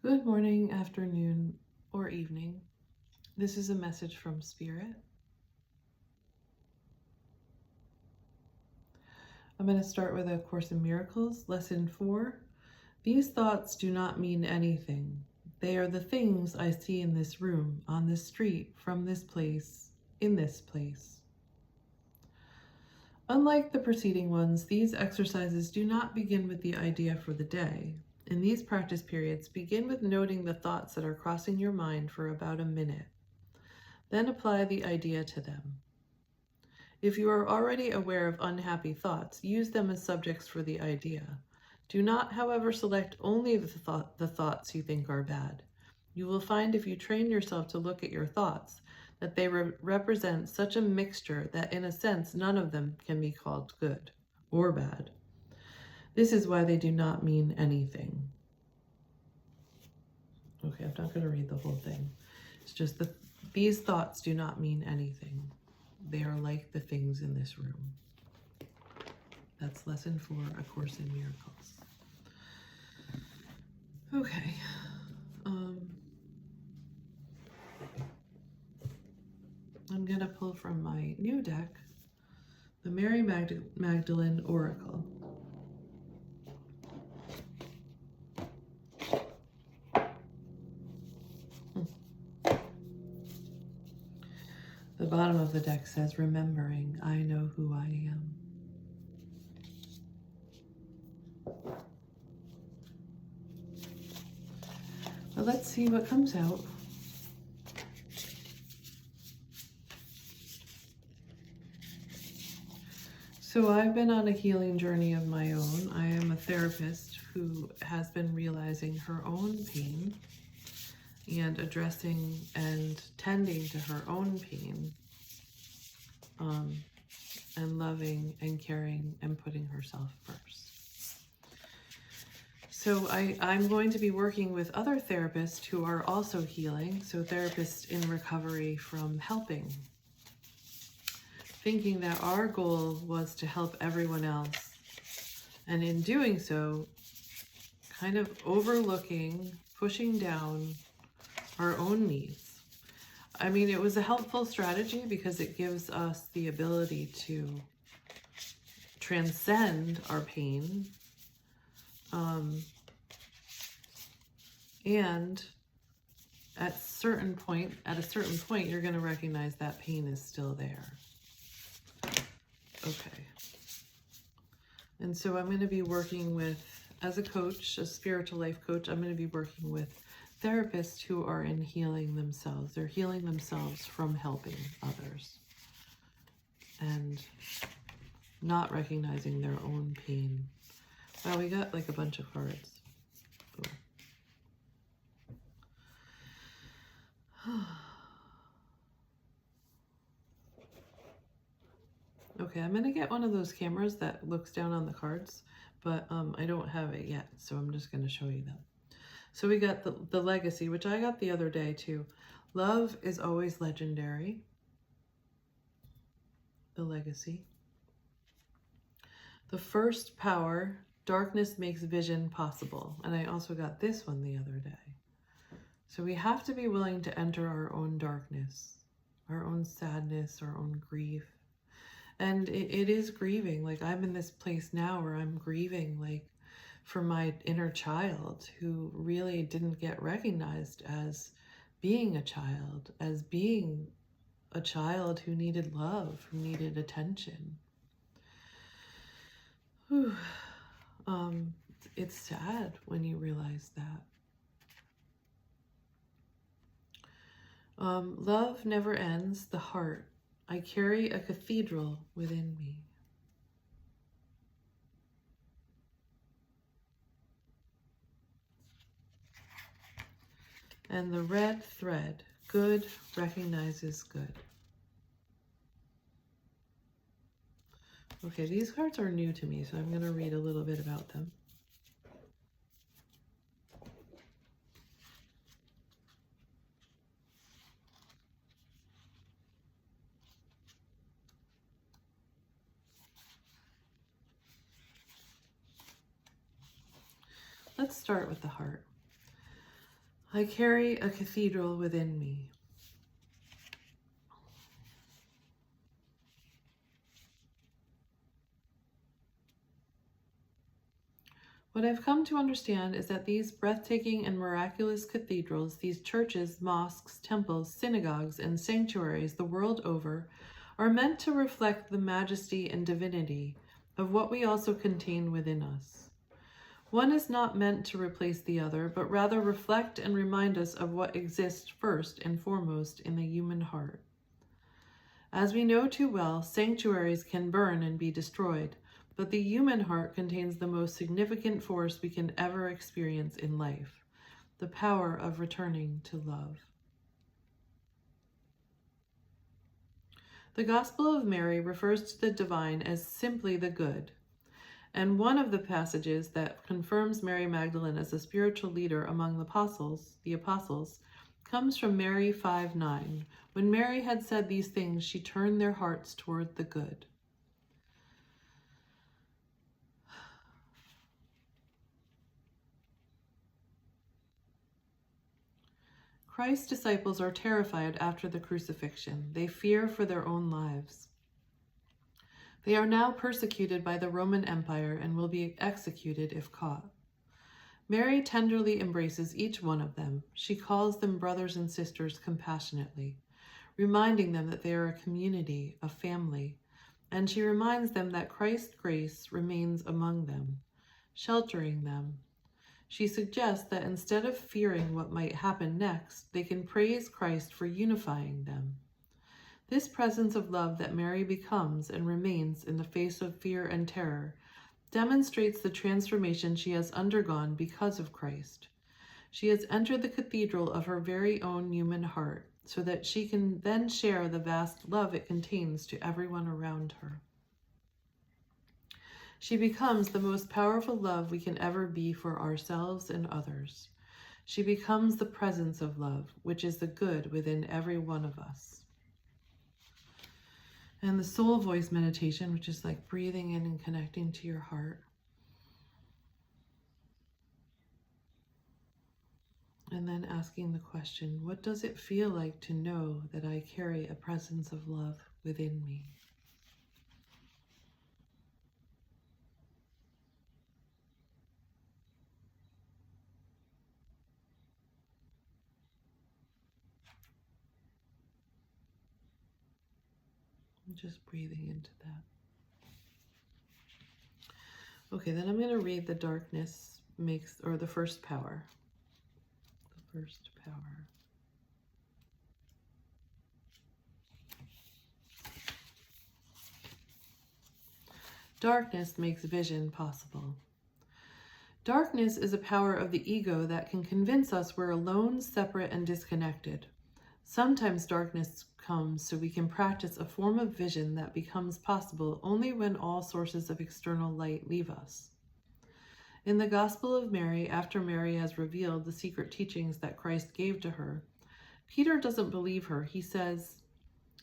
Good morning, afternoon, or evening. This is a message from Spirit. I'm going to start with A Course in Miracles, Lesson 4. These thoughts do not mean anything. They are the things I see in this room, on this street, from this place, in this place. Unlike the preceding ones, these exercises do not begin with the idea for the day. In these practice periods, begin with noting the thoughts that are crossing your mind for about a minute. Then apply the idea to them. If you are already aware of unhappy thoughts, use them as subjects for the idea. Do not, however, select only the thoughts you think are bad. You will find if you train yourself to look at your thoughts that they represent such a mixture that in a sense none of them can be called good or bad. This is why they do not mean anything. Okay, I'm not going to read the whole thing. It's just that these thoughts do not mean anything. They are like the things in this room. That's Lesson 4, A Course in Miracles. Okay. I'm going to pull from my new deck, the Mary Magdalene Oracle. The bottom of the deck says, remembering, I know who I am. Well, let's see what comes out. So I've been on a healing journey of my own. I am a therapist who has been realizing her own pain and addressing and tending to her own pain, and loving and caring and putting herself first. So I'm going to be working with other therapists who are also healing, so therapists in recovery from helping, thinking that our goal was to help everyone else, and in doing so, kind of overlooking, pushing down our own needs. I mean, it was a helpful strategy because it gives us the ability to transcend our pain, and at a certain point, you're going to recognize that pain is still there. Okay. And so I'm going to be working with, as a coach, a spiritual life coach, I'm going to be working with therapists who are in healing themselves. They're healing themselves from helping others and not recognizing their own pain. Wow, we got like a bunch of cards. Cool. Okay, I'm going to get one of those cameras that looks down on the cards, but I don't have it yet, so I'm just going to show you them. So we got the legacy, which I got the other day too. Love is always legendary. The legacy. The first power, darkness makes vision possible. And I also got this one the other day. So we have to be willing to enter our own darkness, our own sadness, our own grief. And it is grieving. Like I'm in this place now where I'm grieving, like for my inner child who really didn't get recognized as being a child, as being a child who needed love, who needed attention. Whew. It's sad when you realize that. Love never ends, the heart. I carry a cathedral within me. And the red thread, good recognizes good. Okay, these cards are new to me, so I'm going to read a little bit about them. Let's start with the heart. I carry a cathedral within me. What I've come to understand is that these breathtaking and miraculous cathedrals, these churches, mosques, temples, synagogues, and sanctuaries the world over, are meant to reflect the majesty and divinity of what we also contain within us. One is not meant to replace the other, but rather reflect and remind us of what exists first and foremost in the human heart. As we know too well, sanctuaries can burn and be destroyed, but the human heart contains the most significant force we can ever experience in life, the power of returning to love. The Gospel of Mary refers to the divine as simply the good, and one of the passages that confirms Mary Magdalene as a spiritual leader among the apostles, comes from Mary 5:9. When Mary had said these things, she turned their hearts toward the good. Christ's disciples are terrified after the crucifixion. They fear for their own lives. They are now persecuted by the Roman Empire and will be executed if caught. Mary tenderly embraces each one of them. She calls them brothers and sisters compassionately, reminding them that they are a community, a family, and she reminds them that Christ's grace remains among them, sheltering them. She suggests that instead of fearing what might happen next, they can praise Christ for unifying them. This presence of love that Mary becomes and remains in the face of fear and terror demonstrates the transformation she has undergone because of Christ. She has entered the cathedral of her very own human heart so that she can then share the vast love it contains to everyone around her. She becomes the most powerful love we can ever be for ourselves and others. She becomes the presence of love, which is the good within every one of us. And the soul voice meditation, which is like breathing in and connecting to your heart. And then asking the question, what does it feel like to know that I carry a presence of love within me? Just breathing into that. Okay, then I'm going to read the darkness makes, or the first power. The first power. Darkness makes vision possible. Darkness is a power of the ego that can convince us we're alone, separate, and disconnected. Sometimes darkness comes so we can practice a form of vision that becomes possible only when all sources of external light leave us. In the Gospel of Mary, after Mary has revealed the secret teachings that Christ gave to her, Peter doesn't believe her. He says,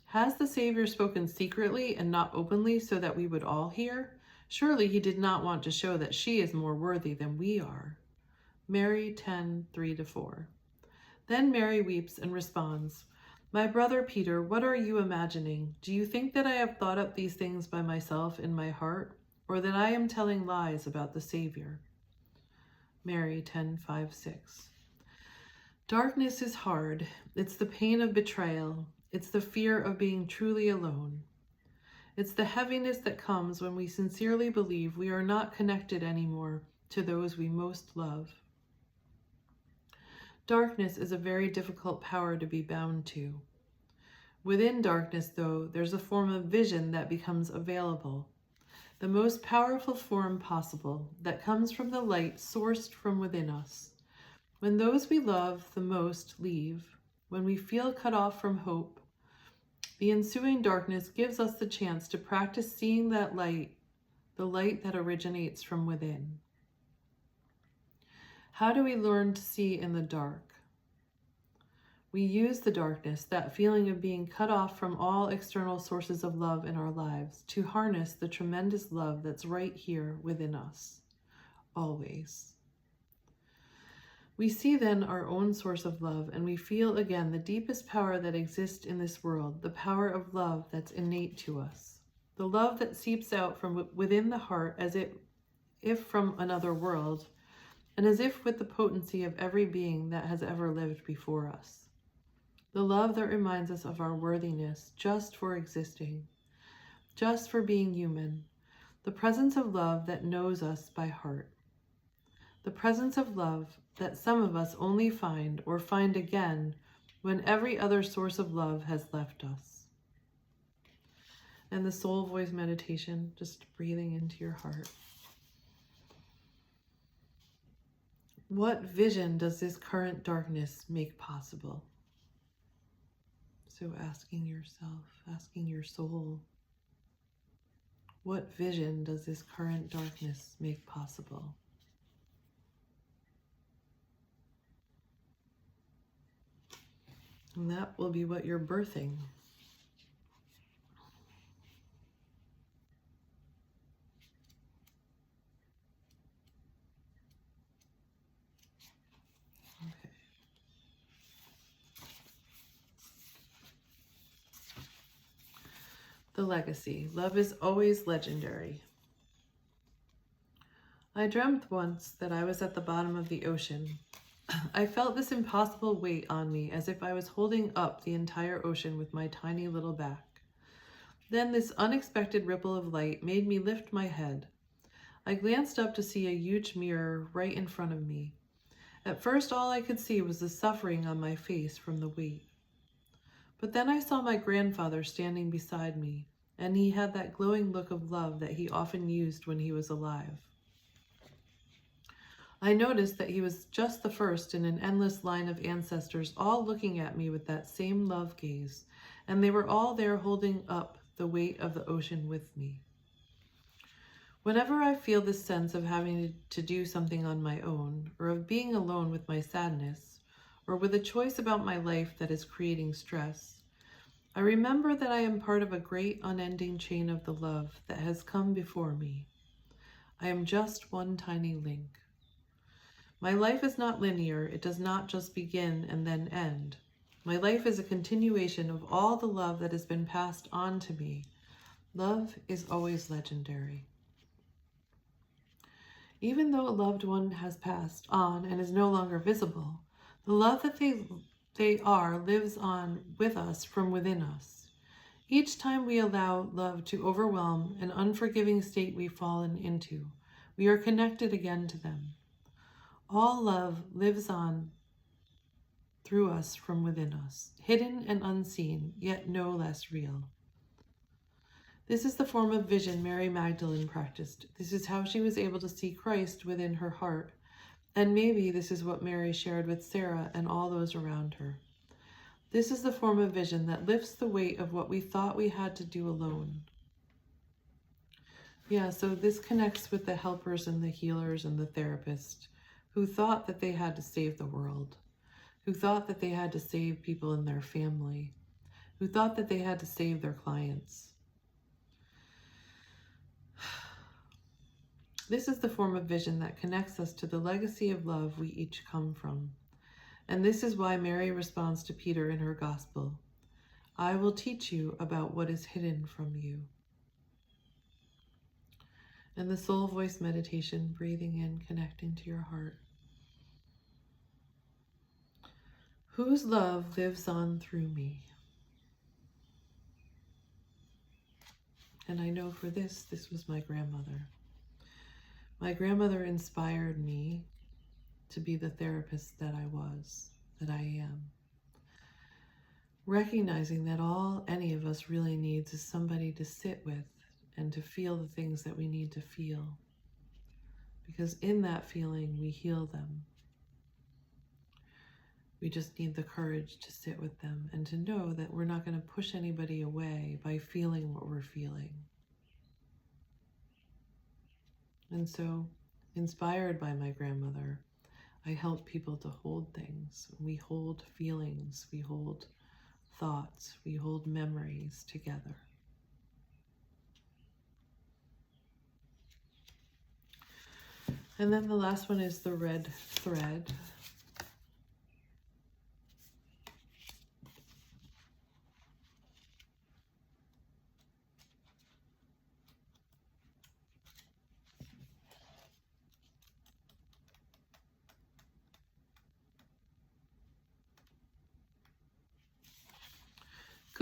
"Has the Savior spoken secretly and not openly so that we would all hear? Surely he did not want to show that she is more worthy than we are." Mary 10:3-4. Then Mary weeps and responds, "My brother Peter, what are you imagining? Do you think that I have thought up these things by myself in my heart, or that I am telling lies about the Savior?" Mary 10:5-6. Darkness is hard. It's the pain of betrayal. It's the fear of being truly alone. It's the heaviness that comes when we sincerely believe we are not connected anymore to those we most love. Darkness is a very difficult power to be bound to. Within darkness, though, there's a form of vision that becomes available, the most powerful form possible that comes from the light sourced from within us. When those we love the most leave, when we feel cut off from hope, the ensuing darkness gives us the chance to practice seeing that light, the light that originates from within. How do we learn to see in the dark? We use the darkness, that feeling of being cut off from all external sources of love in our lives, to harness the tremendous love that's right here within us, always. We see then our own source of love, and we feel again the deepest power that exists in this world, the power of love that's innate to us. The love that seeps out from within the heart as if from another world, and as if with the potency of every being that has ever lived before us. The love that reminds us of our worthiness just for existing, just for being human. The presence of love that knows us by heart. The presence of love that some of us only find or find again when every other source of love has left us. And the soul voice meditation, just breathing into your heart. What vision does this current darkness make possible? So asking yourself, asking your soul, what vision does this current darkness make possible? And that will be what you're birthing. Okay. The legacy. Love is always legendary. I dreamt once that I was at the bottom of the ocean. I felt this impossible weight on me, as if I was holding up the entire ocean with my tiny little back. Then this unexpected ripple of light made me lift my head. I glanced up to see a huge mirror right in front of me. At first, all I could see was the suffering on my face from the weight. But then I saw my grandfather standing beside me, and he had that glowing look of love that he often used when he was alive. I noticed that he was just the first in an endless line of ancestors, all looking at me with that same love gaze, and they were all there holding up the weight of the ocean with me. Whenever I feel this sense of having to do something on my own, or of being alone with my sadness, or with a choice about my life that is creating stress, I remember that I am part of a great unending chain of the love that has come before me. I am just one tiny link. My life is not linear. It does not just begin and then end. My life is a continuation of all the love that has been passed on to me. Love is always legendary. Even though a loved one has passed on and is no longer visible, the love that they are lives on with us from within us. Each time we allow love to overwhelm an unforgiving state we've fallen into, we are connected again to them. All love lives on through us from within us, hidden and unseen, yet no less real. This is the form of vision Mary Magdalene practiced. This is how she was able to see Christ within her heart. And maybe this is what Mary shared with Sarah and all those around her. This is the form of vision that lifts the weight of what we thought we had to do alone. Yeah, so this connects with the helpers and the healers and the therapists who thought that they had to save the world, who thought that they had to save people in their family, who thought that they had to save their clients. This is the form of vision that connects us to the legacy of love we each come from. And this is why Mary responds to Peter in her gospel, I will teach you about what is hidden from you. And the soul voice meditation, breathing in, connecting to your heart. Whose love lives on through me? And I know for this was my grandmother. My grandmother inspired me to be the therapist that I was, that I am. Recognizing that all any of us really needs is somebody to sit with and to feel the things that we need to feel. Because in that feeling, we heal them. We just need the courage to sit with them and to know that we're not going to push anybody away by feeling what we're feeling. And so, inspired by my grandmother, I help people to hold things. We hold feelings, we hold thoughts, we hold memories together. And then the last one is the red thread.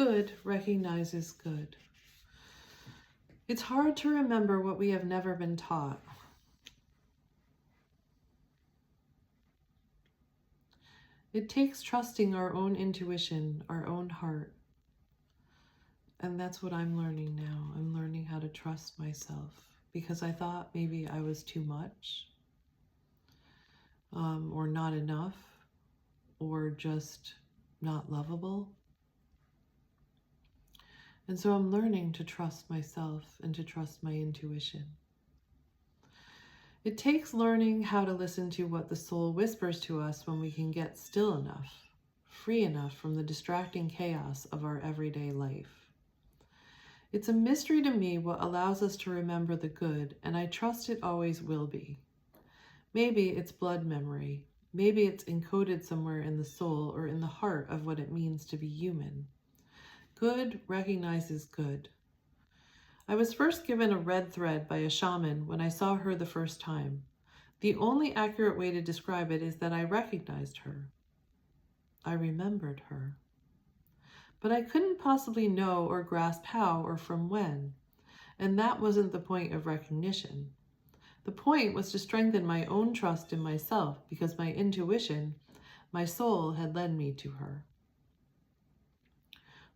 Good recognizes good. It's hard to remember what we have never been taught. It takes trusting our own intuition, our own heart. And that's what I'm learning now. I'm learning how to trust myself because I thought maybe I was too much, or not enough, or just not lovable. And so I'm learning to trust myself and to trust my intuition. It takes learning how to listen to what the soul whispers to us when we can get still enough, free enough from the distracting chaos of our everyday life. It's a mystery to me what allows us to remember the good, and I trust it always will be. Maybe it's blood memory. Maybe it's encoded somewhere in the soul or in the heart of what it means to be human. Good recognizes good. I was first given a red thread by a shaman when I saw her the first time. The only accurate way to describe it is that I recognized her. I remembered her. But I couldn't possibly know or grasp how or from when. And that wasn't the point of recognition. The point was to strengthen my own trust in myself because my intuition, my soul, had led me to her.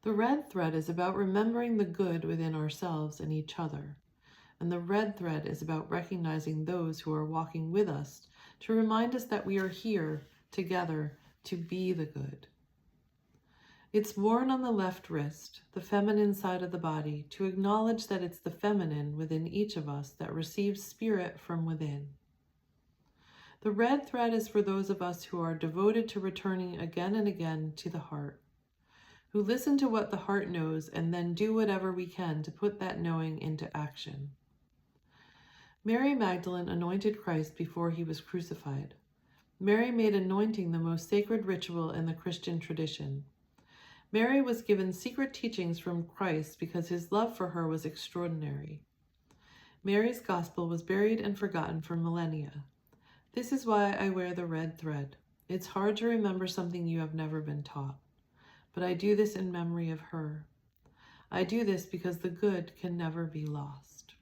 The red thread is about remembering the good within ourselves and each other. And the red thread is about recognizing those who are walking with us to remind us that we are here together to be the good. It's worn on the left wrist, the feminine side of the body, to acknowledge that it's the feminine within each of us that receives spirit from within. The red thread is for those of us who are devoted to returning again and again to the heart, who listen to what the heart knows and then do whatever we can to put that knowing into action. Mary Magdalene anointed Christ before he was crucified. Mary made anointing the most sacred ritual in the Christian tradition. Mary was given secret teachings from Christ because his love for her was extraordinary. Mary's gospel was buried and forgotten for millennia. This is why I wear the red thread. It's hard to remember something you have never been taught. But I do this in memory of her. I do this because the good can never be lost.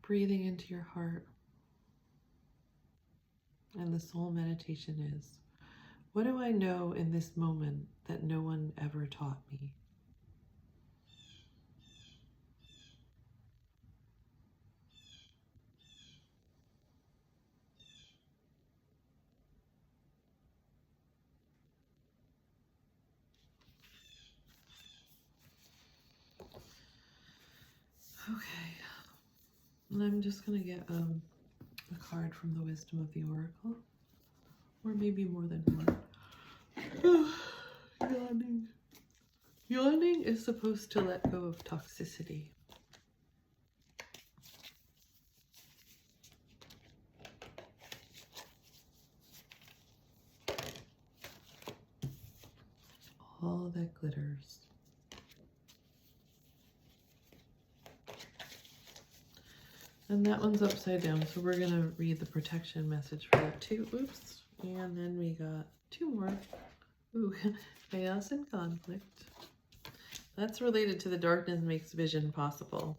Breathing into your heart. And the soul meditation is, what do I know in this moment that no one ever taught me? Okay, and I'm just going to get a card from the Wisdom of the Oracle, or maybe more than one. Yawning. Yawning is supposed to let go of toxicity. All that glitters. And that one's upside down, so we're gonna read the protection message for that too. Oops. And then we got two more. Ooh, chaos and conflict. That's related to the darkness makes vision possible.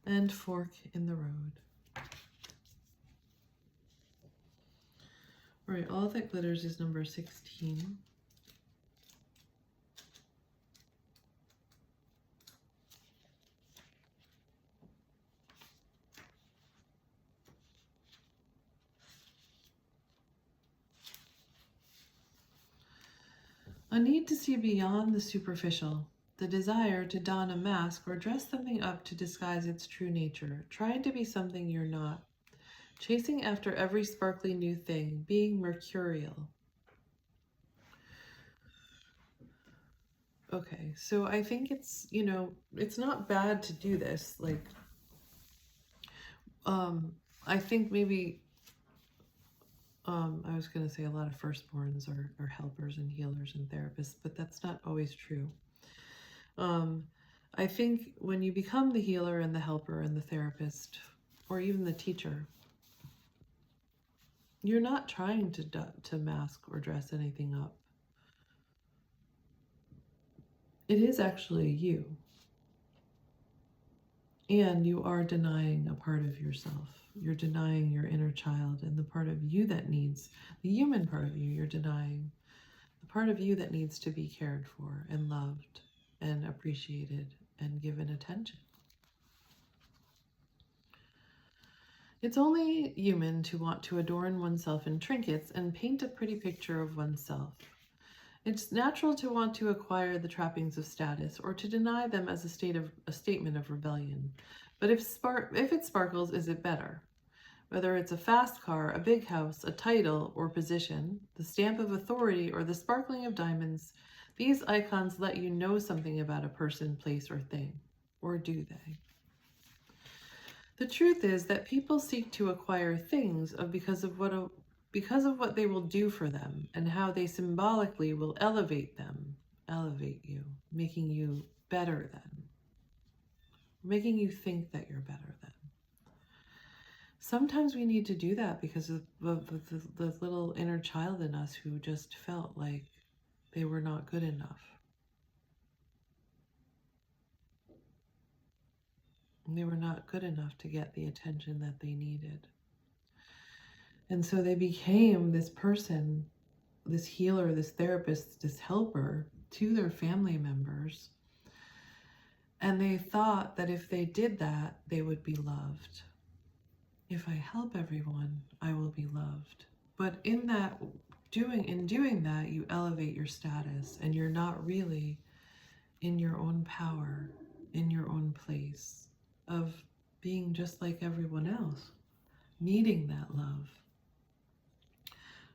And fork in the road. All right, all that glitters is number 16. A need to see beyond the superficial, the desire to don a mask or dress something up to disguise its true nature, trying to be something you're not, chasing after every sparkly new thing, being mercurial. Okay, so I think it's, it's not bad to do this. Like, I think maybe, I was going to say a lot of firstborns are helpers and healers and therapists, but that's not always true. I think when you become the healer and the helper and the therapist, or even the teacher, you're not trying to mask or dress anything up. It is actually you. And you are denying a part of yourself. You're denying your inner child and the part of you that needs, the human part of you, you're denying the part of you that needs to be cared for and loved and appreciated and given attention. It's only human to want to adorn oneself in trinkets and paint a pretty picture of oneself. It's natural to want to acquire the trappings of status or to deny them as a statement of rebellion. But if it sparkles, is it better? Whether it's a fast car, a big house, a title or position, the stamp of authority, or the sparkling of diamonds, these icons let you know something about a person, place, or thing. Or do they? The truth is that people seek to acquire things because of what they will do for them and how they symbolically will elevate you, making you better than, making you think that you're better than. Sometimes we need to do that because of the little inner child in us who just felt like they were not good enough. They were not good enough to get the attention that they needed. And so they became this person, this healer, this therapist, this helper to their family members. And they thought that if they did that, they would be loved. If I help everyone, I will be loved. But in doing that, you elevate your status and you're not really in your own power, in your own place of being just like everyone else, needing that love.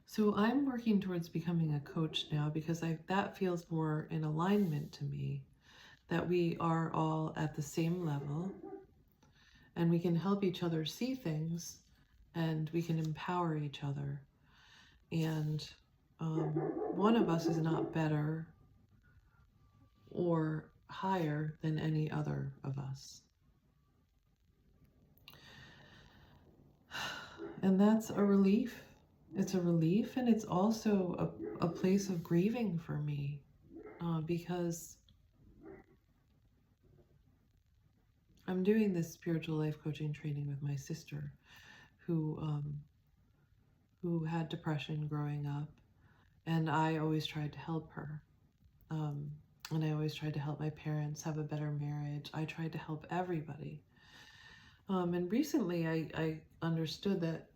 So I'm working towards becoming a coach now because that feels more in alignment to me, that we are all at the same level and we can help each other see things and we can empower each other. And one of us is not better or higher than any other of us. And that's a relief. It's a relief, and it's also a place of grieving for me because I'm doing this spiritual life coaching training with my sister who had depression growing up, and I always tried to help her. And I always tried to help my parents have a better marriage. I tried to help everybody. And recently I understood that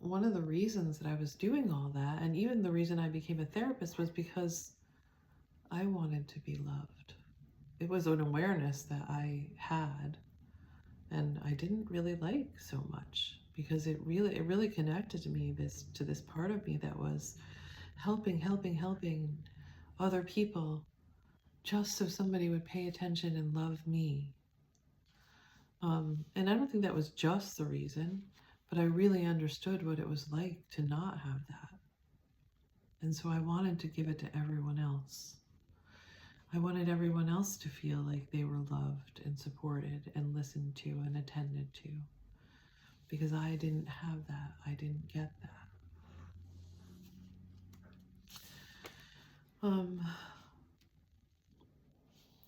one of the reasons that I was doing all that, and even the reason I became a therapist, was because I wanted to be loved. It was an awareness that I had and I didn't really like so much because it really connected to me, to this part of me that was helping other people just so somebody would pay attention and love me. And I don't think that was just the reason, but I really understood what it was like to not have that. And so I wanted to give it to everyone else. I wanted everyone else to feel like they were loved and supported and listened to and attended to, because I didn't have that. I didn't get that.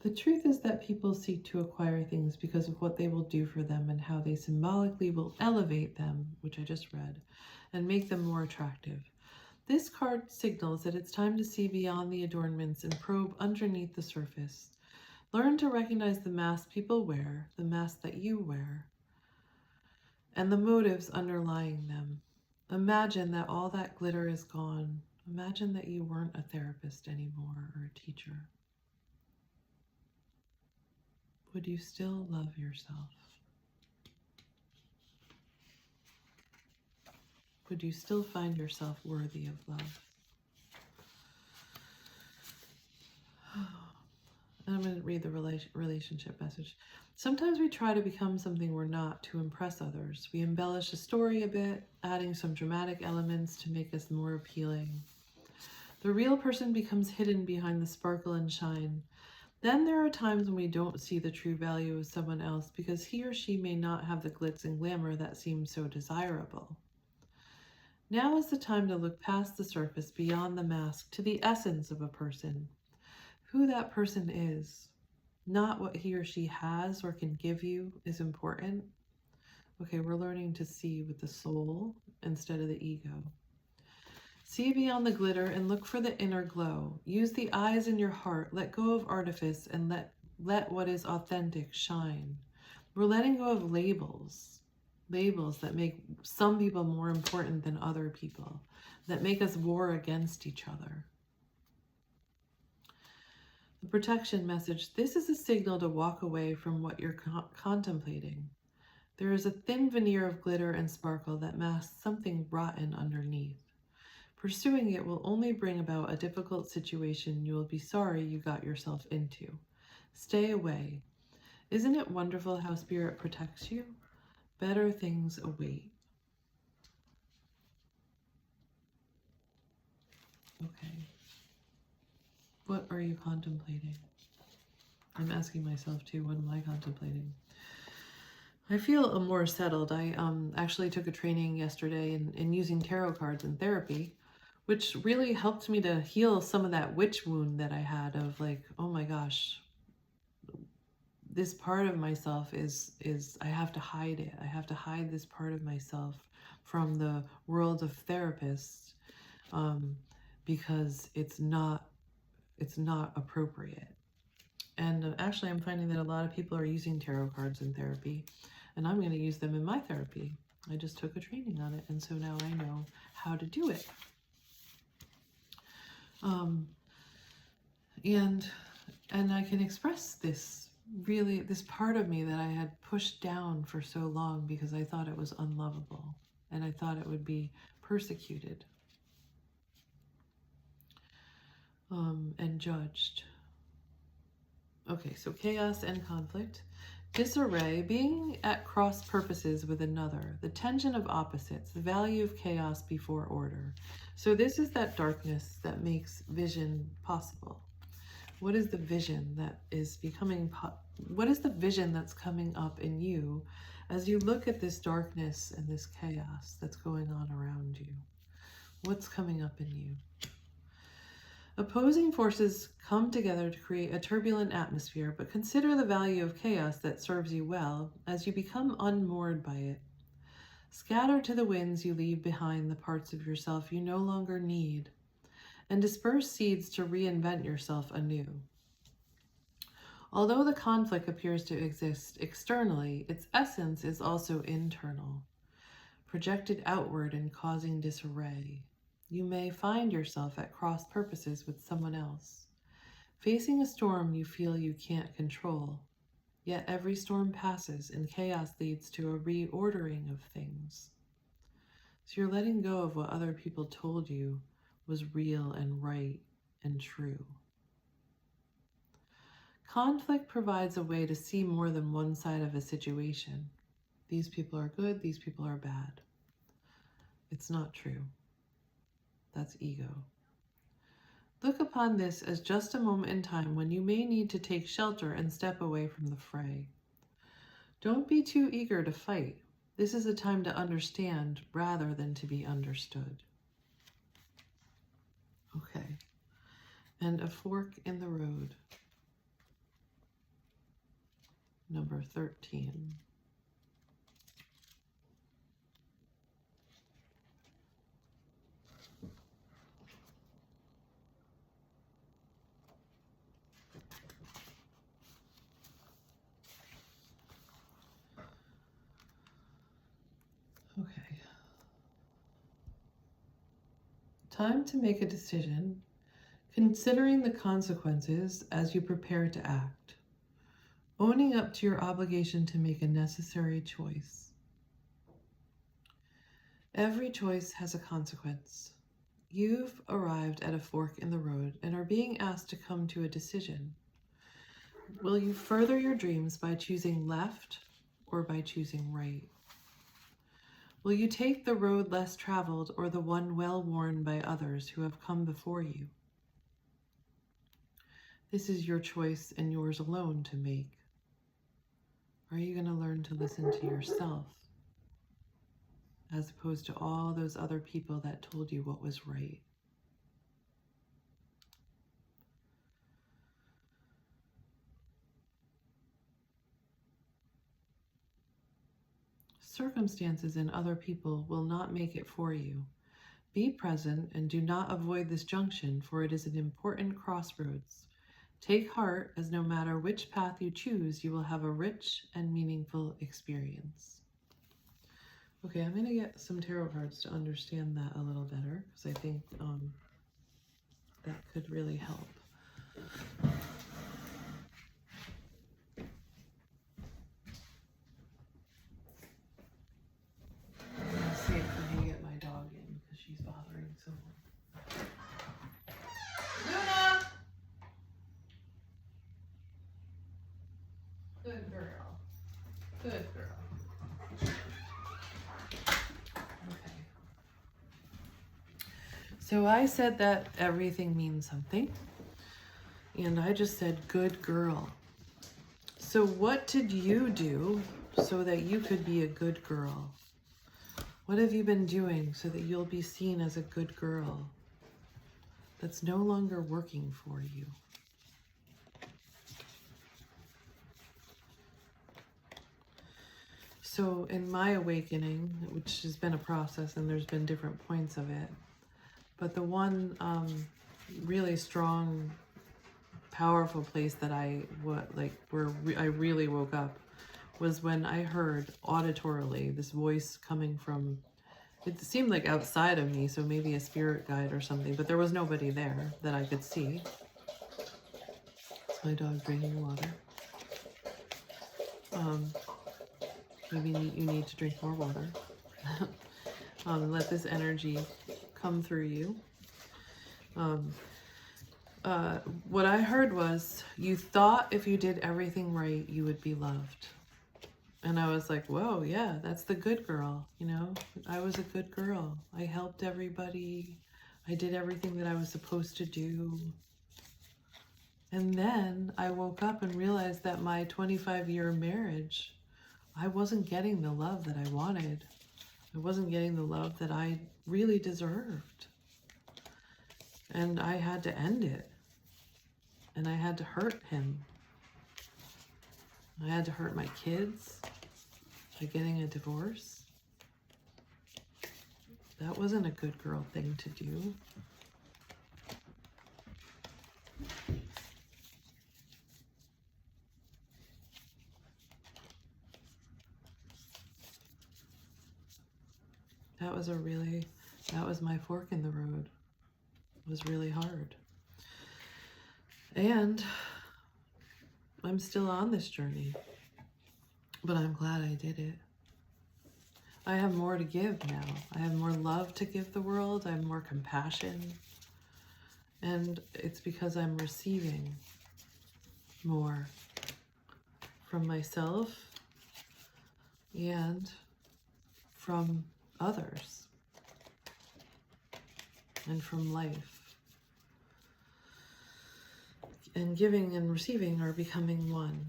The truth is that people seek to acquire things because of what they will do for them and how they symbolically will elevate them, which I just read, and make them more attractive. This card signals that it's time to see beyond the adornments and probe underneath the surface. Learn to recognize the mask people wear, the mask that you wear, and the motives underlying them. Imagine that all that glitter is gone. Imagine that you weren't a therapist anymore or a teacher. Would you still love yourself? Would you still find yourself worthy of love? And I'm going to read the relationship message. Sometimes we try to become something we're not to impress others. We embellish the story a bit, adding some dramatic elements to make us more appealing. The real person becomes hidden behind the sparkle and shine. Then there are times when we don't see the true value of someone else because he or she may not have the glitz and glamour that seems so desirable. Now is the time to look past the surface, beyond the mask, to the essence of a person. Who that person is, not what he or she has or can give you, is important. Okay, we're learning to see with the soul instead of the ego. See beyond the glitter and look for the inner glow. Use the eyes in your heart. Let go of artifice and let what is authentic shine. We're letting go of labels that make some people more important than other people, that make us war against each other. The protection message: this is a signal to walk away from what you're contemplating. There is a thin veneer of glitter and sparkle that masks something rotten underneath. Pursuing it will only bring about a difficult situation you will be sorry you got yourself into. Stay away. Isn't it wonderful how Spirit protects you? Better things await. Okay. What are you contemplating? I'm asking myself too, what am I contemplating? I feel more settled. I actually took a training yesterday in using tarot cards in therapy, which really helped me to heal some of that witch wound that I had of like, oh my gosh, this part of myself is I have to hide it. I have to hide this part of myself from the world of therapists because it's not appropriate. And actually, I'm finding that a lot of people are using tarot cards in therapy, and I'm going to use them in my therapy. I just took a training on it, and so now I know how to do it. And I can express this part of me that I had pushed down for so long because I thought it was unlovable and I thought it would be persecuted and judged. Okay, so chaos and conflict. Disarray, being at cross purposes with another, the tension of opposites, the value of chaos before order. So this is that darkness that makes vision possible. What is the vision that is becoming, what is the vision that's coming up in you as you look at this darkness and this chaos that's going on around you? What's coming up in you? Opposing forces come together to create a turbulent atmosphere, but consider the value of chaos that serves you well as you become unmoored by it. Scatter to the winds you leave behind the parts of yourself you no longer need, and disperse seeds to reinvent yourself anew. Although the conflict appears to exist externally, its essence is also internal, projected outward and causing disarray. You may find yourself at cross purposes with someone else, facing a storm you feel you can't control. Yet every storm passes and chaos leads to a reordering of things. So you're letting go of what other people told you was real and right and true. Conflict provides a way to see more than one side of a situation. These people are good, these people are bad. It's not true. That's ego. Look upon this as just a moment in time when you may need to take shelter and step away from the fray. Don't be too eager to fight. This is a time to understand rather than to be understood. Okay. And a fork in the road. Number 13. Okay. Time to make a decision, considering the consequences as you prepare to act. Owning up to your obligation to make a necessary choice. Every choice has a consequence. You've arrived at a fork in the road and are being asked to come to a decision. Will you further your dreams by choosing left or by choosing right? Will you take the road less traveled or the one well worn by others who have come before you? This is your choice and yours alone to make. Are you going to learn to listen to yourself as opposed to all those other people that told you what was right? circumstances and other people will not make it for you. Be present and do not avoid this junction, for it is an important crossroads. Take heart, as no matter which path you choose, you will have a rich and meaningful experience. Okay, I'm going to get some tarot cards to understand that a little better, because I think that could really help. Let's see if I can get my dog in, because she's bothering someone. Luna! Good girl. Good girl. Okay. So I said that everything means something. And I just said, good girl. So what did you do so that you could be a good girl? What have you been doing so that you'll be seen as a good girl that's no longer working for you? So in my awakening, which has been a process and there's been different points of it, but the one really strong, powerful place that I really woke up was when I heard auditorily this voice coming from, it seemed like outside of me, so maybe a spirit guide or something, but there was nobody there that I could see. It's my dog drinking water. Maybe you need to drink more water. Let this energy come through you. What I heard was, you thought if you did everything right, you would be loved. And I was like, whoa, yeah, that's the good girl, you know? I was a good girl. I helped everybody. I did everything that I was supposed to do. And then I woke up and realized that my 25-year marriage, I wasn't getting the love that I wanted. I wasn't getting the love that I really deserved. And I had to end it. And I had to hurt him. I had to hurt my kids by getting a divorce. That wasn't a good girl thing to do. That was my fork in the road. It was really hard. And I'm still on this journey, but I'm glad I did it. I have more to give now. I have more love to give the world. I have more compassion. And it's because I'm receiving more from myself and from others and from life. And giving and receiving are becoming one.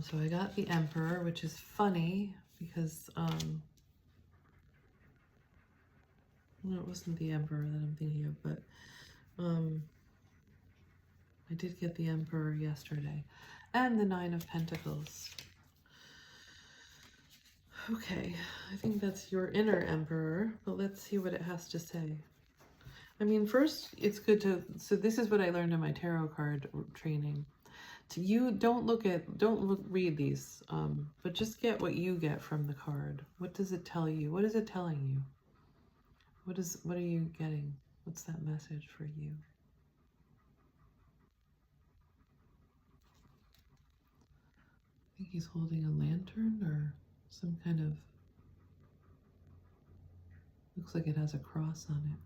So I got the Emperor, which is funny because no, it wasn't the Emperor that I'm thinking of, but I did get the Emperor yesterday, and the Nine of Pentacles. Okay, I think that's your inner Emperor, but let's see what it has to say. I mean, first, it's good to, so this is what I learned in my tarot card training. You don't read these, but just get what you get from the card. What does it tell you? What is it telling you? What are you getting? What's that message for you? I think he's holding a lantern or some kind of, looks like it has a cross on it.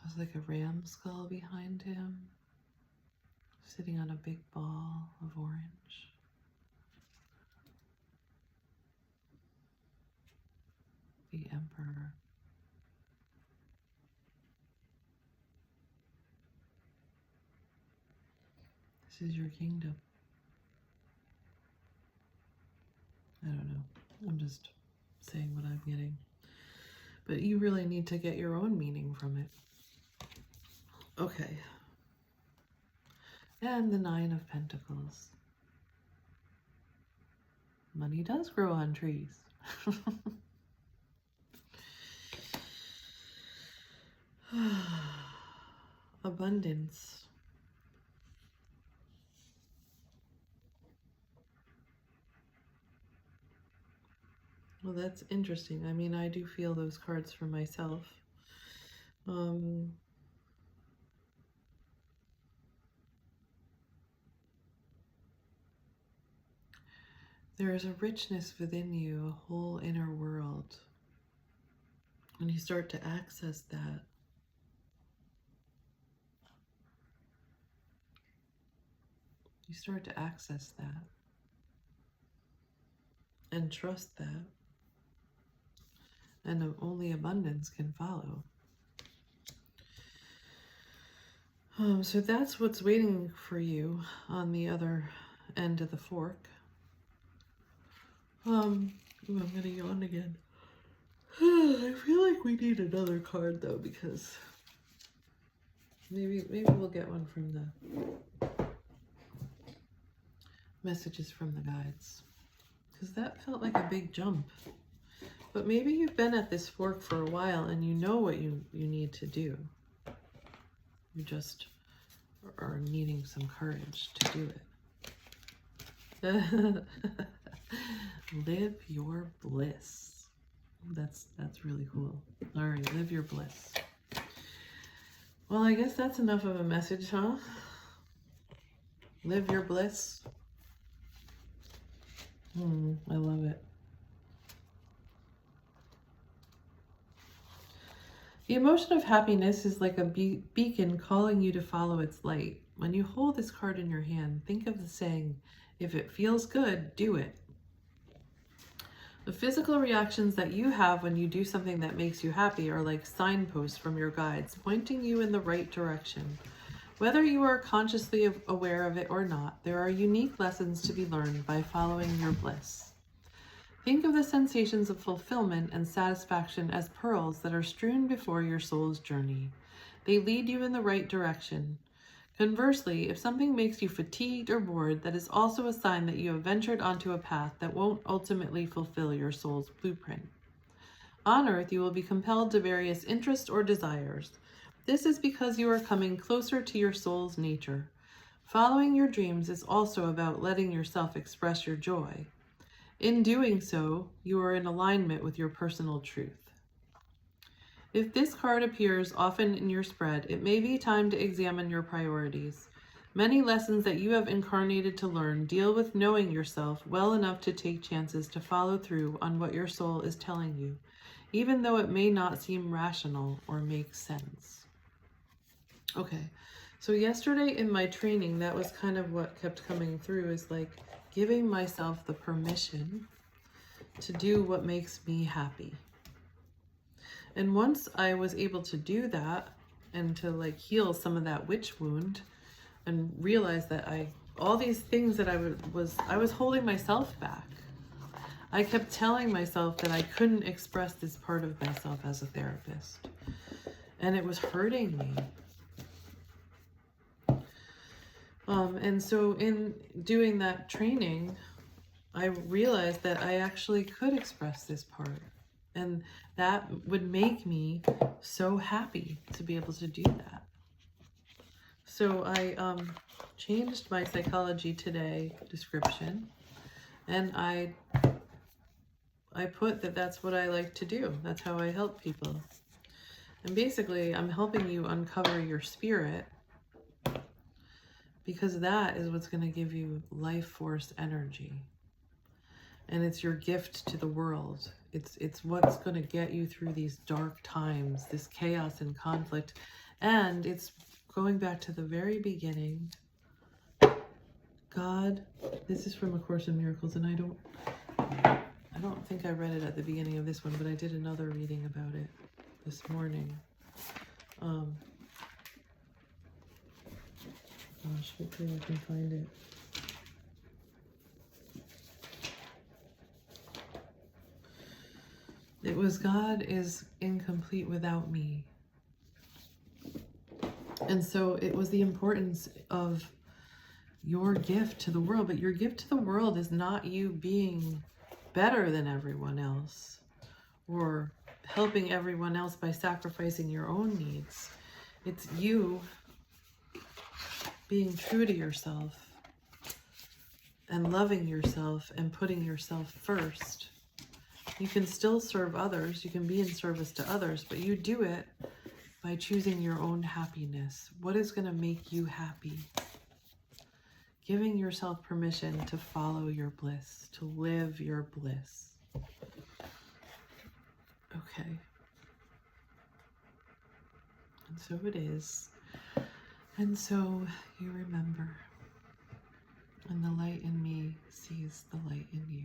There's like a ram skull behind him, sitting on a big ball of orange. The Emperor. This is your kingdom. I'm just saying what I'm getting. But you really need to get your own meaning from it. Okay. And the Nine of Pentacles. Money does grow on trees. Abundance. Well, that's interesting. I mean, I do feel those cards for myself. There is a richness within you, a whole inner world. When you start to access that, you start to access that and trust that, and only abundance can follow. So that's what's waiting for you on the other end of the fork. I'm gonna yawn again. I feel like we need another card though, because maybe we'll get one from the messages from the guides, because that felt like a big jump. But maybe you've been at this fork for a while and you know what you need to do. You just are needing some courage to do it. Live your bliss. That's really cool. All right, live your bliss. Well, I guess that's enough of a message, huh? Live your bliss. I love it. The emotion of happiness is like a beacon calling you to follow its light. When you hold this card in your hand, think of the saying, if it feels good, do it. The physical reactions that you have when you do something that makes you happy are like signposts from your guides, pointing you in the right direction. Whether you are consciously aware of it or not, there are unique lessons to be learned by following your bliss. Think of the sensations of fulfillment and satisfaction as pearls that are strewn before your soul's journey. They lead you in the right direction. Conversely, if something makes you fatigued or bored, that is also a sign that you have ventured onto a path that won't ultimately fulfill your soul's blueprint. On Earth, you will be compelled to various interests or desires. This is because you are coming closer to your soul's nature. Following your dreams is also about letting yourself express your joy. In doing so, you are in alignment with your personal truth. If this card appears often in your spread, it may be time to examine your priorities. Many lessons that you have incarnated to learn deal with knowing yourself well enough to take chances to follow through on what your soul is telling you, even though it may not seem rational or make sense. Okay, so yesterday in my training, that was kind of what kept coming through, is like giving myself the permission to do what makes me happy. And once I was able to do that and to like heal some of that witch wound and realize that all these things that I was holding myself back. I kept telling myself that I couldn't express this part of myself as a therapist. And it was hurting me. And so in doing that training, I realized that I actually could express this part. And that would make me so happy to be able to do that. So I changed my Psychology Today description, and I put that that's what I like to do. That's how I help people. And basically, I'm helping you uncover your spirit, because that is what's going to give you life force energy. And it's your gift to the world. It's what's going to get you through these dark times, this chaos and conflict. And it's going back to the very beginning. God, this is from A Course in Miracles, and I don't think I read it at the beginning of this one, but I did another reading about it this morning. Gosh, hopefully I can find it. It was God is incomplete without me. And so it was the importance of your gift to the world. But your gift to the world is not you being better than everyone else or helping everyone else by sacrificing your own needs. It's you being true to yourself and loving yourself and putting yourself first. You can still serve others, you can be in service to others, but you do it by choosing your own happiness. What is going to make you happy? Giving yourself permission to follow your bliss, to live your bliss. Okay. And so it is. And so you remember. And the light in me sees the light in you.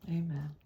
Amen.